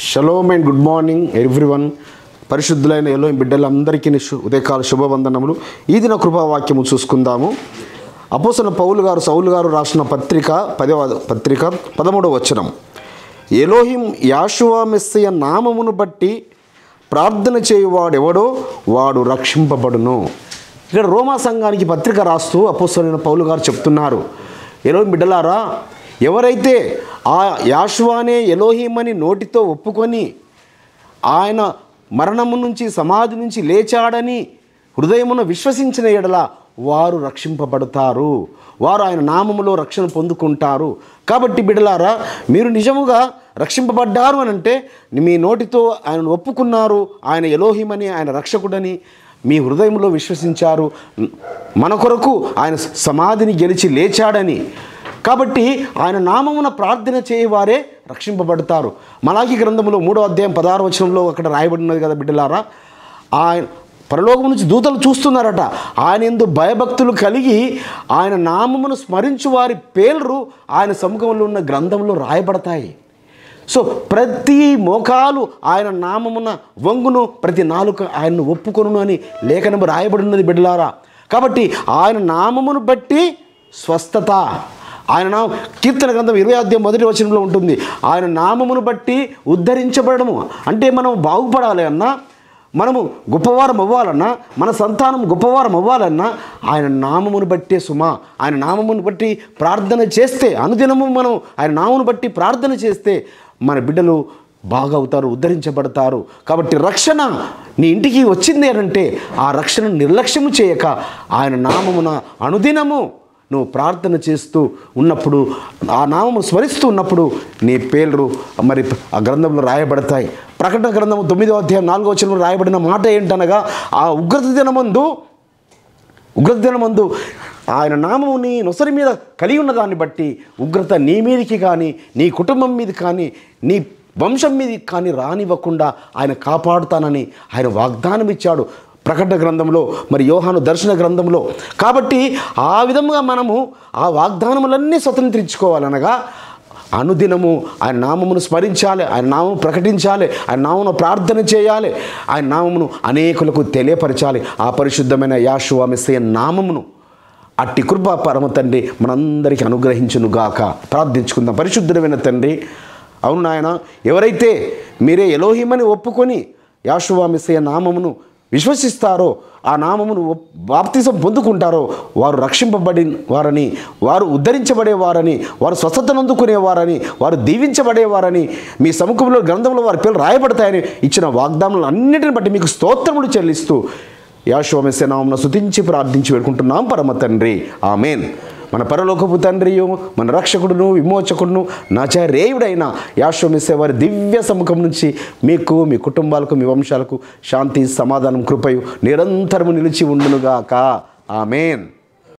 Shalom and good morning everyone. పరిశుద్ధులైన Elohim బిడ్డలందరికీ ఉదయకాల శుభవందనములు. ఈ దిన కృపావాక్యము చూసుకుందాము. అపోస్తలుడైన పౌలు గారు సౌలు గారు రాసిన పత్రిక 13వ వచనం. ఎలోహిం యాషువా మెస్సయ నామమును బట్టి ప్రార్థన చేయువాడెవడో వాడు రక్షింపబడును. ఇక్కడ రోమా సంఘానికి పత్రిక రాస్తూ అపోస్తలుడైన పౌలు గారు చెప్తున్నారు, ఎలోహిం బిడ్డలారా, ఎవరైతే ఆ యాషువానే ఎలోహిం అని నోటితో ఒప్పుకొని ఆయన మరణము నుంచి సమాధి నుంచి లేచాడని హృదయమున విశ్వసించిన ఎడల వారు రక్షింపబడతారు, వారు ఆయన నామములో రక్షణ పొందుకుంటారు. కాబట్టి బిడ్డలారా, మీరు నిజముగా రక్షింపబడ్డారు అని అంటే మీ నోటితో ఆయనను ఒప్పుకున్నారు, ఆయన ఎలోహిం అని, ఆయన రక్షకుడని మీ హృదయంలో విశ్వసించారు, మన కొరకు ఆయన సమాధిని గెలిచి లేచాడని. కాబట్టి ఆయన నామమున ప్రార్థన చేయవారే రక్షింపబడతారు. మలాకి గ్రంథంలో 3వ అధ్యాయం 16వ వచనంలో అక్కడ రాయబడినది కదా బిడ్డలారా, ఆయన పరలోకం నుంచి దూతలు చూస్తున్నారట, ఆయన యందు భయభక్తులు కలిగి ఆయన నామమును స్మరించు వారి పేర్లు ఆయన సముఖంలో ఉన్న గ్రంథంలో రాయబడతాయి. సో ప్రతి మోకాలు ఆయన నామమున వంగును, ప్రతి నాలుక ఆయనను ఒప్పుకొను అని లేఖనము రాయబడినది బిడ్డలారా. కాబట్టి ఆయన నామమును బట్టి స్వస్థత, ఆయన కీర్తన గ్రంథం 20వ అధ్యాయం 1వ వచనంలో ఉంటుంది, ఆయన నామమును బట్టి ఉద్ధరించబడము. అంటే మనం బాగుపడాలి అన్నా, మనము గొప్పవారం అవ్వాలన్నా, మన సంతానం గొప్పవారం అవ్వాలన్నా ఆయన నామమును బట్టే సుమా. ఆయన నామమును బట్టి ప్రార్థన చేస్తే, అనుదినము మనం ఆయన నామమును బట్టి ప్రార్థన చేస్తే మన బిడ్డలు బాగా అవుతారు, ఉద్ధరించబడతారు. కాబట్టి రక్షణ నీ ఇంటికి వచ్చింది అంటే ఆ రక్షణను నిర్లక్ష్యము చేయక ఆయన నామమున అనుదినము నువ్వు ప్రార్థన చేస్తూ ఉన్నప్పుడు, ఆ నామము స్మరిస్తూ ఉన్నప్పుడు నీ పేర్లు మరి ఆ గ్రంథంలో రాయబడతాయి. ప్రకటన గ్రంథము 9వ అధ్యాయం 4వ వచనంలో రాయబడిన మాట ఏంటనగా, ఆ ఉగ్రత దినమందు ఆయన నామము నీ నొసరి మీద కలిగి ఉన్న దాన్ని బట్టి ఉగ్రత నీ మీదికి కానీ, నీ కుటుంబం మీద కానీ, నీ వంశం మీదకి కానీ రానివ్వకుండా ఆయన కాపాడుతానని ఆయన వాగ్దానం ఇచ్చాడు ప్రకటన గ్రంథంలో, మరి యోహాను దర్శన గ్రంథంలో. కాబట్టి ఆ విధంగా మనము ఆ వాగ్దానములన్నీ స్వతంత్రించుకోవాలనగా అనుదినము ఆయన నామమును స్మరించాలి, ఆయన నామము ప్రకటించాలి, ఆయన నామమును ప్రార్థన చేయాలి, ఆయన నామమును అనేకులకు తెలియపరచాలి. ఆ పరిశుద్ధమైన యాషువా మెస్సయ నామమును అట్టి కృప పరమ తండ్రి మనందరికీ అనుగ్రహించునుగాక. ప్రార్థించుకుందాం. పరిశుద్ధమైన తండ్రి, అవును నాయన, ఎవరైతే మీరే ఎలోహిమని ఒప్పుకొని యాషువా మెస్సయ నామమును విశ్వసిస్తారో, ఆ నామమును బాప్తిసం పొందుకుంటారో వారు రక్షింపబడి వారని, వారు ఉద్ధరించబడేవారని, వారు స్వస్థతనందుకునేవారని, వారు దీవించబడేవారని మీ సముఖంలో గ్రంథంలో వారి పేర్లు రాయబడతాయని ఇచ్చిన వాగ్దానాలు అన్నిటిని బట్టి మీకు స్తోత్రములు చెల్లిస్తూ యాషువా మెస్సయ నామమున స్తుతించి ప్రార్థించి వేడుకుంటున్నాం పరమ తండ్రి, ఆమేన్. మన పరలోకపు తండ్రియు, మన రక్షకుడును, విమోచకుడును, నాచారేయుడైన యాషువా మెస్సయ వారి దివ్య సముఖం నుంచి మీకు, మీ కుటుంబాలకు, మీ వంశాలకు శాంతి, సమాధానం, కృపయు నిరంతరము నిలిచి ఉండునుగాక. ఆమేన్.